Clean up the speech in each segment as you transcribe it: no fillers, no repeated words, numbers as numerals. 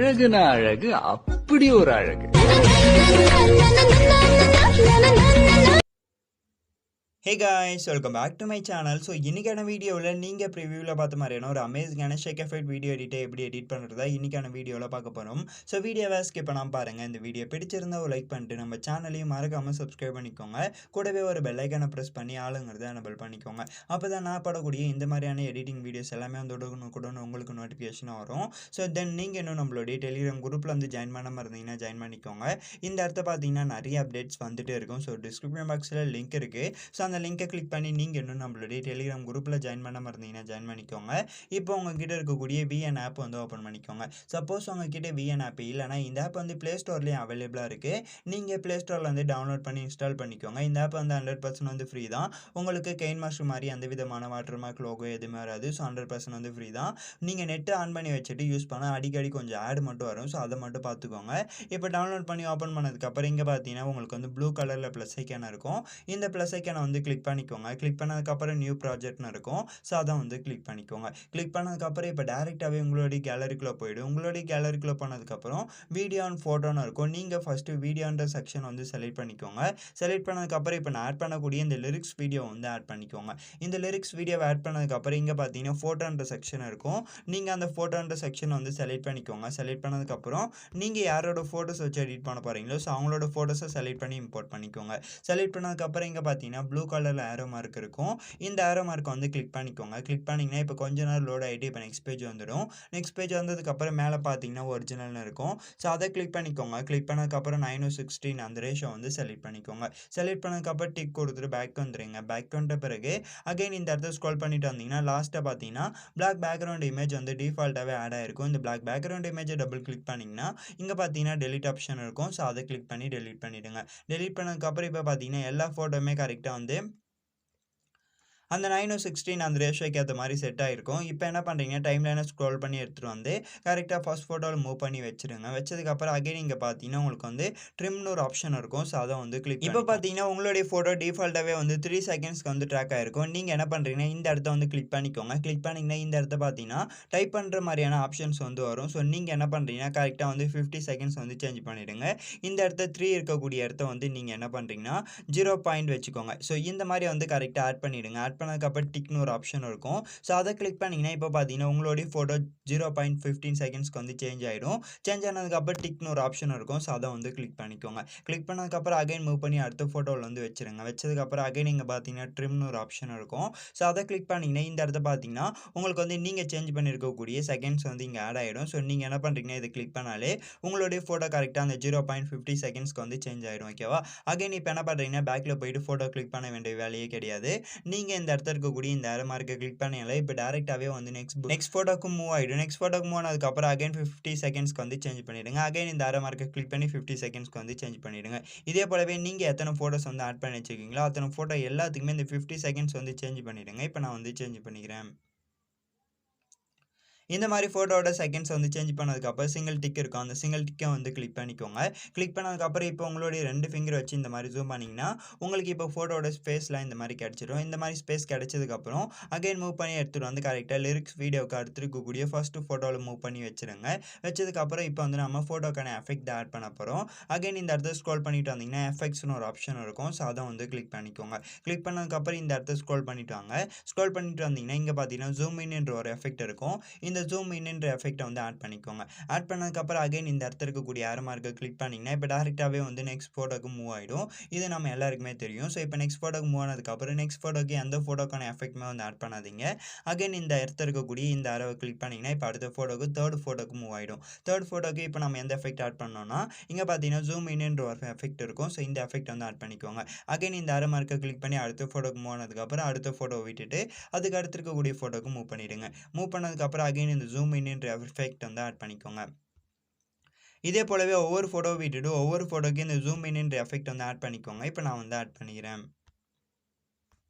அழகுனா அழகு, அப்படி ஒரு அழகு. Hey guys, welcome back to my channel. So இன்னைக்கான வீடியோல நீங்க ப்ரிவியூல பார்த்த மாதிரியான ஒரு அமேசிங்கான ஷேக் எஃபெக்ட் வீடியோ எடிட்டை எப்படி எடிட் பண்றதா இன்னைக்கான வீடியோல பார்க்க போறோம். ஸோ வீடியோவை ஸ்கிப் பண்ணாம பாருங்க. இந்த வீடியோ பிடிச்சிருந்தா ஒரு லைக் பண்ணிட்டு நம்ம சேனலையும் மறக்காம சப்ஸ்கிரைப் பண்ணிக்கோங்க. கூடவே ஒரு பெல் ஐக்கானை ப்ரெஸ் பண்ணி ஆளுங்கிறத எனபிள் பண்ணிக்கோங்க. அப்பதான் நான் படக்கூடிய இந்த மாதிரியான எடிட்டிங் வீடியோஸ் எல்லாமே வந்து உடனுக்குடன் உங்களுக்கு நோட்டிஃபிகேஷனாக வரும். ஸோ தென் நீங்க இன்னும் நம்மளுடைய டெலிகிராம் குரூப்ல வந்து ஜாயின் பண்ணாம இருந்தீங்கன்னா ஜாயின் பண்ணிக்கோங்க. இந்த இடத்த பார்த்தீங்கன்னா நிறைய அப்டேட்ஸ் வந்துட்டே இருக்கும். ஸோ டிஸ்கிரிப்ஷன் பாக்ஸில் லிங்க் இருக்கு. ஸோ அந்த லிங்கை கிளிக் பண்ணி நீங்கள் இன்னும் நம்மளுடைய டெலிகிராம் குரூப்பில் ஜாயின் பண்ணாமல் இருந்தீங்கன்னா ஜாயின் பண்ணிக்கோங்க. இப்போ உங்ககிட்ட இருக்கக்கூடிய விஎன் ஆப் வந்து ஓப்பன் பண்ணிக்கோங்க. சப்போஸ் உங்ககிட்ட விஎன் ஆப் இல்லைனா இந்த ஆப் வந்து ப்ளே ஸ்டோர்லேயும் அவைலபிளாக இருக்குது. நீங்கள் ப்ளே ஸ்டோரில் வந்து டவுன்லோட் பண்ணி இன்ஸ்டால் பண்ணிக்கோங்க. இந்த ஆப் வந்து 100% வந்து ஃப்ரீ தான். உங்களுக்கு கைன்மாஸ்டர் மாதிரி எந்த விதமான வாட்டர் மார்க் லோகோ எதுவுமே வராது. ஸோ 100% வந்து ஃப்ரீ தான். நீங்கள் நெட்டை ஆன் பண்ணி வச்சுட்டு யூஸ் பண்ண அடிக்கடி கொஞ்சம் ஆட் மட்டும் வரும். ஸோ அதை மட்டும் பார்த்துக்கோங்க. இப்போ டவுன்லோட் பண்ணி ஓப்பன் பண்ணதுக்கப்புறம் இங்கே பார்த்தீங்கன்னா உங்களுக்கு வந்து ப்ளூ கலரில் ப்ளஸ் ஐக்கான இருக்கும். இந்த ப்ளஸ் ஐக்கானை வந்து கிளிக் பண்ணிக்கோங்க. கிளிக் பண்ணதுக்கப்புறம் நியூ ப்ராஜெக்ட்னு இருக்கும். ஸோ அதை வந்து கிளிக் பண்ணிக்கோங்க. கிளிக் பண்ணதுக்கப்புறம் இப்போ டேரெக்டாகவே உங்களுடைய கேலரிக்குள்ளே போயிடும். உங்களுடைய கேலரிக்குள்ளே போனதுக்கப்புறம் வீடியோ அண்ட் ஃபோட்டோன்னு இருக்கும். நீங்கள் ஃபஸ்ட்டு வீடியோன்ற செக்ஷன் வந்து செலக்ட் பண்ணிக்கோங்க. செலக்ட் பண்ணதுக்கப்புறம் இப்போ நான் ஆட் பண்ணக்கூடிய இந்த லிரிக்ஸ் வீடியோ வந்து ஆட் பண்ணிக்கோங்க. இந்த லிரிக்ஸ் வீடியோவை ஆட் பண்ணதுக்கப்புறம் இங்கே பார்த்தீங்கன்னா ஃபோட்டோன்ற செக்ஷன் இருக்கும். நீங்கள் அந்த ஃபோட்டோன்ற செக்ஷன் வந்து செலக்ட் பண்ணிக்கோங்க. செலக்ட் பண்ணதுக்கப்புறம் நீங்கள் யாரோட ஃபோட்டோஸ் வச்சு எடிட் பண்ண போகிறீங்களோ ஸோ அவங்களோட ஃபோட்டோஸை செலக்ட் பண்ணி இம்போர்ட் பண்ணிக்கோங்க. செலக்ட் பண்ணதுக்கப்புறம் இங்கே பார்த்தீங்கன்னா ப்ளூ கலரில் ஆரோ மார்க் இருக்கும். இந்த ஆரோ மார்க்கை வந்து கிளிக் பண்ணிக்கோங்க. கிளிக் பண்ணிங்கன்னா இப்போ கொஞ்ச நேரம் லோட் ஆகிட்டு இப்போ நெக்ஸ்ட் பேஜ் வந்துடும். நெக்ஸ்ட் பேஜ் வந்ததுக்கப்புறம் மேலே பார்த்தீங்கன்னா ஒரிஜினல்னு இருக்கும். ஸோ அதை கிளிக் பண்ணிக்கோங்க. கிளிக் பண்ணதுக்கப்புறம் 9:16 அந்த ரேஷோ வந்து செலக்ட் பண்ணிக்கோங்க. செலக்ட் பண்ணதுக்கப்புறம் டிக் கொடுத்துட்டு பேக் வந்துடுங்க. பேக் வந்த பிறகு அகைன் இந்த இடத்துல ஸ்க்ரோல் பண்ணிட்டு வந்தீங்கன்னா லாஸ்ட்டாக பார்த்தீங்கன்னா பிளாக் பேக்ரவுண்ட் இமேஜ் வந்து டிஃபால்ட்டாகவே ஆட் ஆகிருக்கும். இந்த பிளாக் பேக்ரவுண்ட் இமேஜை டபுள் கிளிக் பண்ணிங்கன்னா இங்கே பார்த்தீங்கன்னா டெலிட் ஆப்ஷன் இருக்கும். ஸோ அதை கிளிக் பண்ணி டெலிட் பண்ணிவிடுங்க. டெலிட் பண்ணதுக்கப்புறம் இப்போ பார்த்தீங்கன்னா எல்லா ஃபோட்டோவுமே கரெக்டாக வந்து அந்த 9:16 அந்த ரேஷோக்கு ஏற்ற மாதிரி செட் ஆகிருக்கும். இப்போ என்ன பண்ணுறீங்க, டைம்லைனை ஸ்க்ரோல் பண்ணி எடுத்துகிட்டு வந்து கரெக்டாக ஃபஸ்ட் ஃபோட்டோவில் மூவ் பண்ணி வச்சுருங்க. வச்சதுக்கப்புறம் அகைன் இங்கே பார்த்தீங்கன்னா உங்களுக்கு வந்து ட்ரிம்னு ஒரு ஆப்ஷன் இருக்கும். ஸோ அதை வந்து கிளிக் இப்போ பார்த்தீங்கன்னா உங்களுடைய ஃபோட்டோ டிஃபால்ட்டாகவே வந்து 3 செகண்ட்ஸ்க்கு வந்து ட்ராக் ஆகிருக்கும். நீங்கள் என்ன பண்ணுறீங்கன்னா இந்த இடத்த வந்து கிளிக் பண்ணிக்கோங்க. கிளிக் பண்ணிங்கன்னா இந்த இடத்த பார்த்தீங்கன்னா டைப் பண்ணுற மாதிரியான ஆப்ஷன்ஸ் வந்து வரும். ஸோ நீங்கள் என்ன பண்ணுறீங்கன்னா கரெக்டாக வந்து 50 செகண்ட்ஸ் வந்து சேஞ்ச் பண்ணிவிடுங்க. இந்த இடத்த 3 இருக்கக்கூடிய இடத்த வந்து நீங்கள் என்ன பண்ணுறீங்கன்னா 0 பாயிண்ட் வச்சுக்கோங்க. ஸோ இந்த மாதிரி வந்து கரெக்டாக ஆட் பண்ணிவிடுங்க. ஆட் பண்ணதுக்கப்புறம் டிக்னு ஒரு ஆப்ஷன் இருக்கும். ஸோ அதை கிளிக் பண்ணிங்கன்னா இப்போ பார்த்தீங்கன்னா உங்களுடைய ஃபோட்டோ 0.15 செகண்ட்ஸ்க்கு வந்து சேஞ்ச் ஆகிடும். சேஞ்ச் ஆனதுக்கப்புறம் டிக்னு ஒரு ஆப்ஷன் இருக்கும். ஸோ அதை வந்து கிளிக் பண்ணிக்கோங்க. கிளிக் பண்ணதுக்கப்புறம் அகைன் மூவ் பண்ணி அடுத்த ஃபோட்டோவில் வந்து வச்சுருங்க. வச்சதுக்கப்புறம் அகைன் இங்கே பார்த்தீங்கன்னா ட்ரிம்னு ஒரு ஆப்ஷன் இருக்கும். ஸோ அதை கிளிக் பண்ணிங்கன்னா இந்த இடத்த பார்த்தீங்கன்னா உங்களுக்கு வந்து நீங்கள் சேஞ்ச் பண்ணியிருக்கக்கூடிய செகண்ட்ஸ் வந்து இங்கே ஆட் ஆகிடும். ஸோ நீங்கள் என்ன பண்ணுறீங்கன்னா இதை கிளிக் பண்ணாலே உங்களுடைய ஃபோட்டோ கரெக்டாக அந்த 0.50 செகண்ட்ஸ்க்கு வந்து சேஞ்ச் ஆகிடும். ஓகேவா? அகைன் இப்போ என்ன பண்ணுறீங்கன்னா பேக்கில் போயிட்டு ஃபோட்டோ கிளிக் பண்ண வேண்டிய வேலையே கிடையாது. நீங்கள் இந்த இடத்துல இருக்கக்கூடிய இந்த ஏரோ மார்க்கை கிளிக் பண்ணாலே இப்போ டேரெக்டாகவே வந்து நெக்ஸ்ட் ஃபோட்டோக்கு மூவ் ஆகிடும். நெக்ஸ்ட் ஃபோட்டோக்கு மூவ் ஆனதுக்கப்புறம் அகைன் 50 செகண்ட்ஸ்க்கு வந்து சேஞ்ச் பண்ணிவிடுங்க. அகைன் இந்த ஏரோ மார்க்கை கிளிக் பண்ணி 50 செகண்ட்ஸ்க்கு வந்து சேஞ்ச் பண்ணிவிடுங்க. இதே போலவே நீங்கள் எத்தனை ஃபோட்டோஸ் வந்து ஆட் பண்ணி வச்சுருக்கீங்களோ அத்தனை ஃபோட்டோ எல்லாத்துக்குமே இந்த 50 செகண்ட்ஸ் வந்து சேஞ்ச் பண்ணிவிடுங்க. இப்போ நான் வந்து சேஞ்ச் பண்ணிக்கிறேன். இந்த மாதிரி ஃபோட்டோட செகண்ட்ஸ் வந்து சேஞ்ச் பண்ணதுக்கப்புறம் சிங்கிள் டிக் இருக்கும். அந்த சிங்கிள் டிக்கை வந்து கிளிக் பண்ணிக்கோங்க. கிளிக் பண்ணதுக்கப்புறம் இப்போ உங்களுடைய 2 ஃபிங்கர் வச்சு இந்த மாதிரி ஜூம் பண்ணிங்கன்னா உங்களுக்கு இப்போ ஃபோட்டோட ஸ்பேஸ்லாம் இந்த மாதிரி கிடச்சிடும். இந்த மாதிரி ஸ்பேஸ் கிடச்சதுக்கப்புறம் அகைன் மூவ் பண்ணி எடுத்துகிட்டு வந்து கரெக்டாக லிரிக்ஸ் வீடியோவுக்கு அடுத்துருக்கக்கூடிய ஃபஸ்ட்டு ஃபோட்டோவில் மூவ் பண்ணி வச்சுருங்க. வச்சதுக்கப்புறம் இப்போ வந்து நம்ம ஃபோட்டோக்கான எஃபெக்ட் ஆட் பண்ண போகிறோம். அகைன் இந்த இடத்துல ஸ்க்ரோல் பண்ணிட்டு வந்தீங்கன்னா எஃபெக்ட்ஸ்னு ஒரு ஆப்ஷன் இருக்கும். ஸோ அதை வந்து கிளிக் பண்ணிக்கோங்க. கிளிக் பண்ணதுக்கப்புறம் இந்த இடத்துல ஸ்க்ரோல் பண்ணிட்டு வாங்க. ஸ்க்ரோல் பண்ணிட்டு வந்தீங்கன்னா இங்கே பார்த்தீங்கன்னா ஜூம் இன்ன்ற ஒரு எஃபெக்ட் இருக்கும். இந்த ஜூம் இன்ன்ற எஃபெக்ட்டை வந்து ஆட் பண்ணிக்கோங்க. ஆட் பண்ணதுக்கப்புறம் அகைன் இந்த இடத்துல இருக்கக்கூடிய ஏரோ மார்க்கை கிளிக் பண்ணிங்கன்னா இப்போ டேரெக்டாகவே வந்து நெக்ஸ்ட் ஃபோட்டோக்கு மூவ் ஆகிடும். இது நம்ம எல்லாருக்குமே தெரியும். ஸோ இப்போ நெக்ஸ்ட் ஃபோட்டோக்கு மூவ் ஆனதுக்கப்புறம் நெக்ஸ்ட் ஃபோட்டோக்கு எந்த ஃபோட்டோக்கான எஃபெக்ட்டுமே வந்து ஆட் பண்ணாதீங்க. அகைன் இந்த இடத்துல இருக்கக்கூடிய இந்த ஏரோவை கிளிக் பண்ணிங்கன்னா இப்போ அடுத்த ஃபோட்டோக்கு தேர்ட் ஃபோட்டோக்கு மூவ் ஆகிடும். தேர்ட் ஃபோட்டோக்கு இப்போ நம்ம எந்த எஃபெக்ட் ஆட் பண்ணோம்னா இங்கே பார்த்தீங்கன்னா ஜூம் இன்ன்ற ஒரு எஃபெக்ட் இருக்கும். ஸோ இந்த எஃபெக்ட் வந்து ஆட் பண்ணிக்கோங்க. அகைன் இந்த ஏரோ மார்க்கை கிளிக் பண்ணி அடுத்த ஃபோட்டோக்கு மூவ் ஆனதுக்கப்புறம் அடுத்த ஃபோட்டோவை விட்டுட்டு அதுக்கு அடுத்து இருக்கக்கூடிய ஃபோட்டோக்கு மூவ் பண்ணிவிடுங்க. மூவ் பண்ணதுக்கப்புறம் அகைன் இந்த ஜூம் இன்ன்ற எஃபெக்ட் வந்து ஆட் பண்ணிக்கோங்க. இதே போலவே ஒவ்வொரு ஃபோட்டோவை விட்டுட்டு ஒவ்வொரு ஃபோட்டோக்கு இந்த ஜூம் இன்ன்ற எஃபெக்ட் வந்து ஆட் பண்ணிக்கோங்க. இப்போ நான் வந்து ஆட் பண்ணிக்கிறேன்.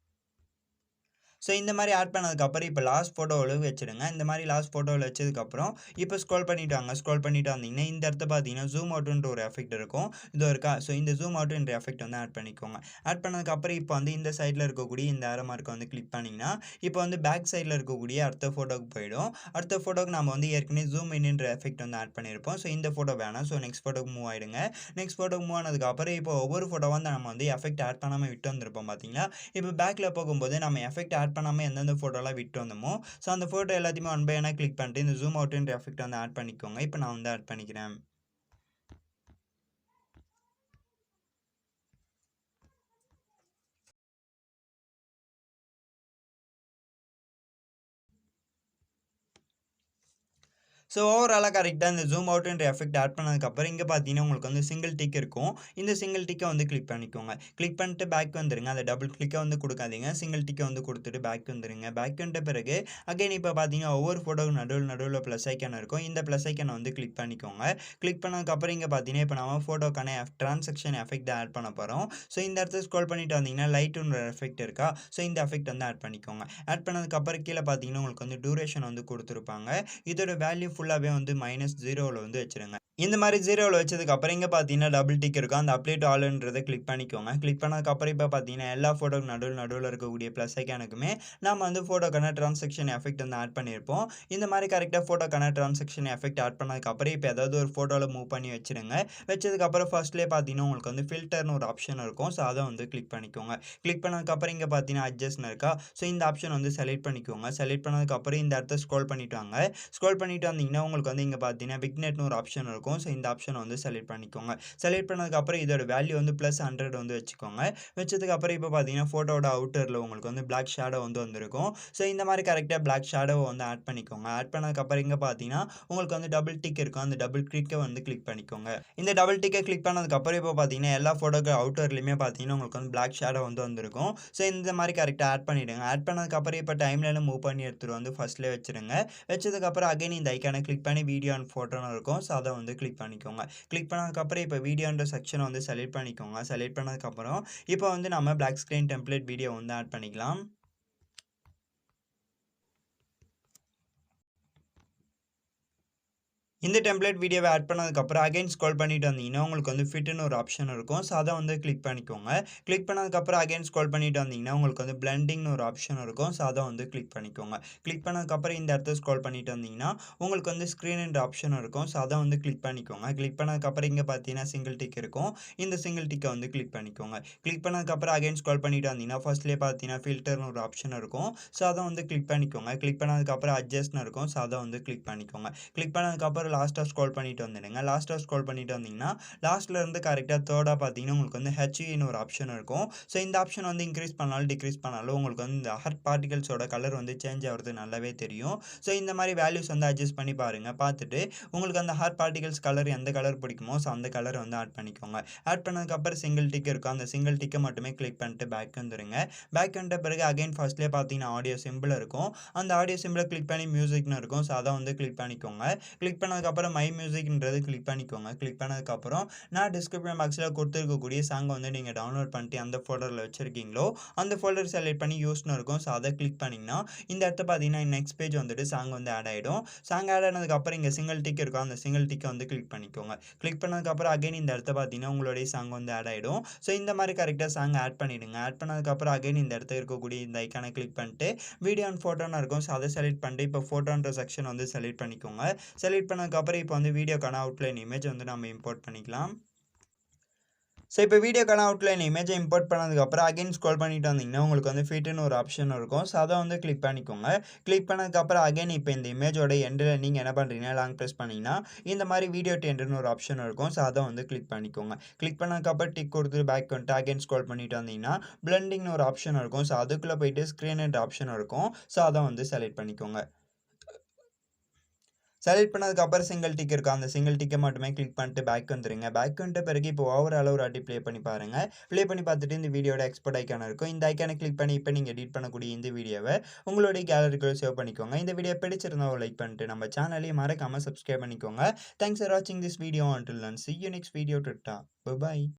ஸோ இந்த மாதிரி ஆட் பண்ணதுக்கப்புறம் இப்போ லாஸ்ட் ஃபோட்டோவில் வச்சுடுங்க. இந்த மாதிரி லாஸ்ட் ஃபோட்டோவில் வச்சதுக்கப்புறம் இப்போ ஸ்க்ரோல் பண்ணிட்டு வாங்க. ஸ்க்ரோல் பண்ணிட்டு வந்தீங்கன்னா இந்த இடத்த பார்த்தீங்கன்னா ஜூம் அவுட்ன்ற ஒரு எஃபெக்ட் இருக்கும். இதோ இருக்கா. ஸோ இந்த ஜூம் அவுட்ன்ற எஃபெக்ட் வந்து ஆட் பண்ணிக்கோங்க. ஆட் பண்ணதுக்கப்புறம் இப்போ வந்து இந்த சைடில் இருக்கக்கூடிய இந்த ஏரோ மார்க்கை வந்து கிளிக் பண்ணிங்கன்னா இப்போ வந்து பேக் சைடில் இருக்கக்கூடிய அடுத்த ஃபோட்டோக்கு போயிடும். அடுத்த ஃபோட்டோக்கு நம்ம வந்து ஏற்கனவே ஜூம் இன்ன்ற எஃபெக்ட் வந்து ஆட் பண்ணியிருப்போம். ஸோ இந்த ஃபோட்டோ வேணாம். ஸோ நெக்ஸ்ட் ஃபோட்டோக்கு மூவ் ஆகிடுங்க. நெக்ஸ்ட் ஃபோட்டோக்கு மூவ் ஆனதுக்கப்புறம் இப்போ ஒவ்வொரு ஃபோட்டோ வந்து நம்ம வந்து எஃபெக்ட் ஆட் பண்ணாமல் விட்டு வந்திருப்போம் பார்த்தீங்களா. இப்போ பேக்கில் போகும்போது நம்ம எஃபெக்ட் ஆட் பண்ணாமல் எந்தெந்த ஃபோட்டோலாம் விட்டு வந்தோமோ ஸோ அந்த ஃபோட்டோ எல்லாத்தையுமே ஒன் பை ஒன்னா கிளிக் பண்ணிட்டு இந்த ஜூம் அவுட்ன்ற எஃபெக்ட் வந்து ஆட் பண்ணிக்கோங்க. இப்போ நான் வந்து ஆட் பண்ணிக்கிறேன். ஸோ ஓவராலாக கரெக்டாக இந்த ஜூம் அவுட்ன்ற எஃபெக்ட் ஆட் பண்ணதுக்கப்புறம் இங்கே பார்த்தீங்கன்னா உங்களுக்கு வந்து சிங்கிள் டிக் இருக்கும். இந்த சிங்கிள் டிக்கை வந்து கிளிக் பண்ணிக்கோங்க. கிளிக் பண்ணிட்டு பேக் வந்துருங்க. அதை டபுள் கிளிக்கை வந்து கொடுக்காதீங்க. சிங்கிள் டிக்கை வந்து கொடுத்துட்டு பேக் வந்துருங்க. பேக் வந்துட்ட பிறகு அகைன் இப்போ பார்த்தீங்கன்னா ஒவ்வொரு ஃபோட்டோக்கு நடுவில் ப்ளஸ் ஐக்கான் இருக்கும். இந்த ப்ளஸ் ஐக்கானை வந்து கிளிக் பண்ணிக்கோங்க. கிளிக் பண்ணதுக்கப்புறம் இங்கே பார்த்தீங்கன்னா இப்போ நம்ம ஃபோட்டோக்கான ட்ரான்சாக்ஷன் எஃபெக்ட் ஆட் பண்ண போகிறோம். ஸோ இந்த இடத்துல ஸ்க்ரோல் பண்ணிட்டு வந்தீங்கன்னா லைட்டுன்ற எஃபெக்ட் இருக்கா. ஸோ இந்த எஃபெக்ட் வந்து ஆட் பண்ணிக்கோங்க. ஆட் பண்ணதுக்கப்புறம் கீழே பார்த்தீங்கன்னா உங்களுக்கு வந்து டியூரேஷன் வந்து கொடுத்துருப்பாங்க. இதோட வேல்யூ ஃபுல்லாகவே வந்து -0ல் வந்து வச்சுருங்க. இந்த மாதிரி 0வில் வச்சதுக்கப்புறம் இங்கே பார்த்தீங்கன்னா டபுள் டிக் இருக்கும். அந்த அப்ளை டு ஆல்ன்றதை கிளிக் பண்ணிக்கோங்க. கிளிக் பண்ணதுக்கப்புறம் இப்போ பார்த்தீங்கன்னா எல்லா ஃபோட்டோக்கு நடுவில் இருக்கக்கூடிய ப்ளஸ் ஐக்கானுக்குமே நம்ம வந்து ஃபோட்டோக்கான ட்ரான்சாக்ஷன் எஃபெக்ட் வந்து ஆட் பண்ணியிருப்போம். இந்த மாதிரி கரெக்டாக ஃபோட்டோக்கான ட்ரான்சாக்ஷன் எஃபெக்ட் ஆட் பண்ணதுக்கப்புறம் இப்போ ஏதாவது ஒரு ஃபோட்டோவில் மூவ் பண்ணி வச்சுருங்க. வச்சதுக்கப்புறம் ஃபர்ஸ்ட்லேயே பார்த்தீங்கன்னா உங்களுக்கு வந்து ஃபில்டர்னு ஒரு ஆப்ஷன் இருக்கும். ஸோ அதை வந்து கிளிக் பண்ணிக்கோங்க. கிளிக் பண்ணதுக்கப்புறம் இங்கே பார்த்தீங்கன்னா அட்ஜஸ்ட்னு இருக்கா. ஸோ இந்த ஆப்ஷன் வந்து செலக்ட் பண்ணிக்கோங்க. செலக்ட் பண்ணதுக்கப்புறம் இந்த இடத்த ஸ்க்ரோல் பண்ணிட்டு வாங்க. ஸ்க்ரோல் பண்ணிட்டு வந்தீங்கன்னா உங்களுக்கு வந்து இங்கே பார்த்தீங்கன்னா விக்னெட்னு ஒரு ஆப்ஷன் இருக்கும். ஸோ இந்த ஆப்ஷனை வந்து செலக்ட் பண்ணிக்கோங்க. செலக்ட் பண்ணதுக்கப்புறம் இதோட வேல்யூ வந்து +100 வந்து வச்சுக்கோங்க. வச்சதுக்கப்புறம் இப்போ பார்த்தீங்கன்னா ஃபோட்டோட அவுட்டரில் உங்களுக்கு வந்து பிளாக் ஷேடோ வந்து வந்திருக்கும். ஸோ இந்த மாதிரி கரெக்டாக பிளாக் ஷேடோவை வந்து ஆட் பண்ணிக்கோங்க. ஆட் பண்ணதுக்கப்புறம் இங்கே பார்த்தீங்கன்னா உங்களுக்கு வந்து டபுள் டிக் இருக்கும். அந்த டபுள் கிளிக்கை வந்து கிளிக் பண்ணிக்கோங்க. இந்த டபுள் டிக்கை கிளிக் பண்ணதுக்கப்புறம் இப்போ பார்த்தீங்கன்னா எல்லா ஃபோட்டோக்கு அவுட்டர்லையுமே பார்த்தீங்கன்னா உங்களுக்கு வந்து பிளாக் ஷேடோ வந்து வந்திருக்கும். ஸோ இந்த மாதிரி கரெக்டாக ஆட் பண்ணிவிடுங்க. ஆட் பண்ணதுக்கப்புறம் இப்போ டைம்லைன் மூவ் பண்ணி எடுத்துகிட்டு வந்து ஃபர்ஸ்ட்லேயே வச்சுருங்க. வச்சதுக்கப்புறம் அகைன் இந்த ஐக்கானை கிளிக் பண்ணி வீடியோ அண்ட் ஃபோட்டோன்னு இருக்கும். ஸோ அதை வந்து கிளிக் பண்ணிக்கோங்க. கிளிக் பண்ணதுக்கப்புறம் இப்போ வீடியோன்ற செக்ஷனை வந்து செலக்ட் பண்ணிக்கோங்க. செலக்ட் பண்ணதுக்கப்புறம் இப்போ வந்து நம்ம பிளாக் ஸ்க்ரீன் டெம்ப்ளேட் வீடியோ வந்து ஆட் பண்ணிக்கலாம். இந்த டெம்ப்ளேட் வீடியோவை ஆட் பண்ணதுக்கப்புறம் அகைன் ஸ்க்ரோல் பண்ணிட்டு வந்தீங்கன்னா உங்களுக்கு வந்து ஃபிட்னு ஒரு ஆப்ஷன் இருக்கும். ஸோ அதை வந்து கிளிக் பண்ணிக்கோங்க. கிளிக் பண்ணதுக்கப்புறம் அகைன் ஸ்க்ரோல் பண்ணிட்டு வந்தீங்கன்னா உங்களுக்கு வந்து பிளெண்டிங்னு ஒரு ஆப்ஷன் இருக்கும். ஸோ அதை வந்து கிளிக் பண்ணிக்கோங்க. கிளிக் பண்ணதுக்கப்புறம் இந்த இடத்த ஸ்க்ரோல் பண்ணிட்டு வந்தீங்கன்னா உங்களுக்கு வந்து ஸ்க்ரீன்ன்ற ஆப்ஷன் இருக்கும். ஸோ அதை வந்து கிளிக் பண்ணிக்கோங்க. கிளிக் பண்ணதுக்கப்புறம் இங்கே பார்த்தீங்கன்னா சிங்கிள் டிக் இருக்கும். இந்த சிங்கிள் டிக்கை வந்து கிளிக் பண்ணிக்கோங்க. கிளிக் பண்ணதுக்கப்புறம் அகைன் ஸ்க்ரோல் பண்ணிட்டு வந்தீங்கன்னா ஃபர்ஸ்ட்லேயே பார்த்தீங்கன்னா ஃபில்டர்னு ஒரு ஆப்ஷன் இருக்கும். ஸோ அதை வந்து கிளிக் பண்ணிக்கோங்க. கிளிக் பண்ணதுக்கப்புறம் அட்ஜஸ்ட்னு இருக்கும். ஸோ அதை வந்து கிளிக் பண்ணிக்கோங்க. கிளிக் பண்ணதுக்கப்புறம் லாஸ்ட்டாக ஸ்க்ரோல் பண்ணிட்டு வந்துடுங்க. லாஸ்ட்டாக ஸ்க்ரோல் பண்ணிட்டு வந்தீங்கன்னா லாஸ்ட்டில் இருந்து கரெக்டாக தேர்டாக பார்த்தீங்கன்னா உங்களுக்கு வந்து ஹெச்இன்னு ஒரு ஆப்ஷன் இருக்கும். ஸோ இந்த ஆப்ஷன் வந்து இன்க்ரீஸ் பண்ணாலும் டிக்ரீஸ் பண்ணாலும் உங்களுக்கு வந்து இந்த ஹார்ட் பார்ட்டிகல்ஸோட கலர் வந்து சேஞ்ச் ஆகிறது நல்லாவே தெரியும். ஸோ இந்த மாதிரி வேல்யூஸ் வந்து அட்ஜஸ்ட் பண்ணி பாருங்கள். பார்த்துட்டு உங்களுக்கு அந்த ஹார்ட் பார்ட்டிகல்ஸ் கலர் எந்த கலர் பிடிக்குமோ ஸோ அந்த கலரை வந்து ஆட் பண்ணிக்கோங்க. ஆட் பண்ணதுக்கப்புறம் சிங்கிள் டிக் இருக்கும். அந்த சிங்கிள் டிக்கை மட்டுமே கிளிக் பண்ணிட்டு பேக் வந்துடுங்க. பேக் வந்துட்ட பிறகு அகைன் ஃபர்ஸ்ட்லேயே பார்த்தீங்கன்னா ஆடியோ சிம்பிள் இருக்கும். அந்த ஆடியோ சிம்பிளை கிளிக் பண்ணி மியூசிக்னு இருக்கும். ஸோ அதை வந்து கிளிக் பண்ணிக்கோங்க. கிளிக் பண்ணதுக்கப்புறம் மை மியூசிக்ன்றது கிளிக் பண்ணிக்கோங்க. கிளிக் பண்ணதுக்கப்புறம் நான் டிஸ்கிரிப்ஷன் பாக்ஸில் கொடுத்துருக்கக்கூடிய சாங்கை வந்து நீங்கள் டவுன்லோட் பண்ணிட்டு அந்த ஃபோல்டரில் வச்சுருக்கீங்களோ அந்த ஃபோல்டர் செலக்ட் பண்ணி யூஸ்னு இருக்கும். ஸோ அதை கிளிக் பண்ணிங்கன்னா இந்த இடத்த பார்த்தீங்கன்னா நெக்ஸ்ட் பேஜ் வந்துட்டு சாங் வந்து ஆட் ஆகிடும். சாங் ஆட் ஆனதுக்கப்புறம் இங்கே சிங்கிள் டிக் இருக்கும். அந்த சிங்கிள் டிக்கை வந்து கிளிக் பண்ணிக்கோங்க. கிளிக் பண்ணதுக்கப்புறம் அகைன் இந்த இடத்த பார்த்தீங்கன்னா உங்களுடைய சாங் வந்து ஆட் ஆகிடும். ஸோ இந்த மாதிரி கரெக்டாக சாங் ஆட் பண்ணிவிடுங்க. ஆட் பண்ணதுக்கப்புறம் அகைன் இந்த இடத்துல இருக்கக்கூடிய இந்த ஐக்கானை கிளிக் பண்ணிட்டு வீடியோ அண்ட் ஃபோட்டோன்னு இருக்கும். ஸோ அதை செலக்ட் பண்ணிட்டு இப்போ ஃபோட்டோன்ற செக்ஷன் வந்து செலக்ட் பண்ணிக்கோங்க. செலக்ட் பண்ணதுக்கப்புறம் இப்போ வந்து வீடியோக்கான அவுட்லைன் இமேஜ் வந்து நம்ம இம்போர்ட் பண்ணிக்கலாம். ஸோ இப்போ வீடியோக்கான அவுட்லைன் இமேஜை இம்போர்ட் பண்ணதுக்கப்புறம் அகைன் ஸ்க்ரோல் பண்ணிட்டு வந்தீங்கன்னா உங்களுக்கு வந்து ஃபிட்னு ஒரு ஆப்ஷன் இருக்கும். ஸோ அதை வந்து கிளிக் பண்ணிக்கோங்க. கிளிக் பண்ணதுக்கப்புறம் அகைன் இப்போ இந்த இமேஜோட எண்டில் நீங்கள் என்ன பண்ணுறீங்கன்னா லாங் ப்ரெஸ் பண்ணிங்கன்னா இந்த மாதிரி வீடியோ டெண்டுன்னு ஒரு ஆப்ஷன் இருக்கும். ஸோ அதை வந்து கிளிக் பண்ணிக்கோங்க. கிளிக் பண்ணதுக்கப்புறம் டிக் கொடுத்துட்டு பேக் வந்துட்டு அகைன் ஸ்க்ரோல் பண்ணிட்டு வந்தீங்கன்னா பிளெண்டிங்னு ஒரு ஆப்ஷன் இருக்கும். ஸோ அதுக்குள்ளே போயிட்டு ஸ்க்ரீன்ன்ற ஆப்ஷன் இருக்கும். ஸோ அதை வந்து செலக்ட் பண்ணிக்கோங்க. செலக்ட் பண்ணதுக்கப்புறம் சிங்கிள் டிக் இருக்கும். அந்த சிங்கிள் டிக்கை மட்டுமே கிளிக் பண்ணிட்டு பேக் வந்துருங்க. பேக் வந்துட்ட பிறகு இப்போ ஓவரால் ஒரு வாட்டி ப்ளே பண்ணி பாருங்கள். ப்ளே பண்ணி பார்த்துட்டு இந்த வீடியோட எக்ஸ்போர்ட் ஐக்கான இருக்கும். இந்த ஐக்கானை கிளிக் பண்ணி இப்போ நீங்கள் எடிட் பண்ணக்கூடிய இந்த வீடியோவை உங்களுடைய கேலரிக்குள்ளே சேவ் பண்ணிக்கோங்க. இந்த வீடியோ பிடிச்சிருந்தா ஒரு லைக் பண்ணிட்டு நம்ம சேனலையும் மறக்காமல் சப்ஸ்கிரைப் பண்ணிக்கோங்க. தேங்க்ஸ் ஃபார் வாட்சிங் this video. until then see you next video. Bye bye.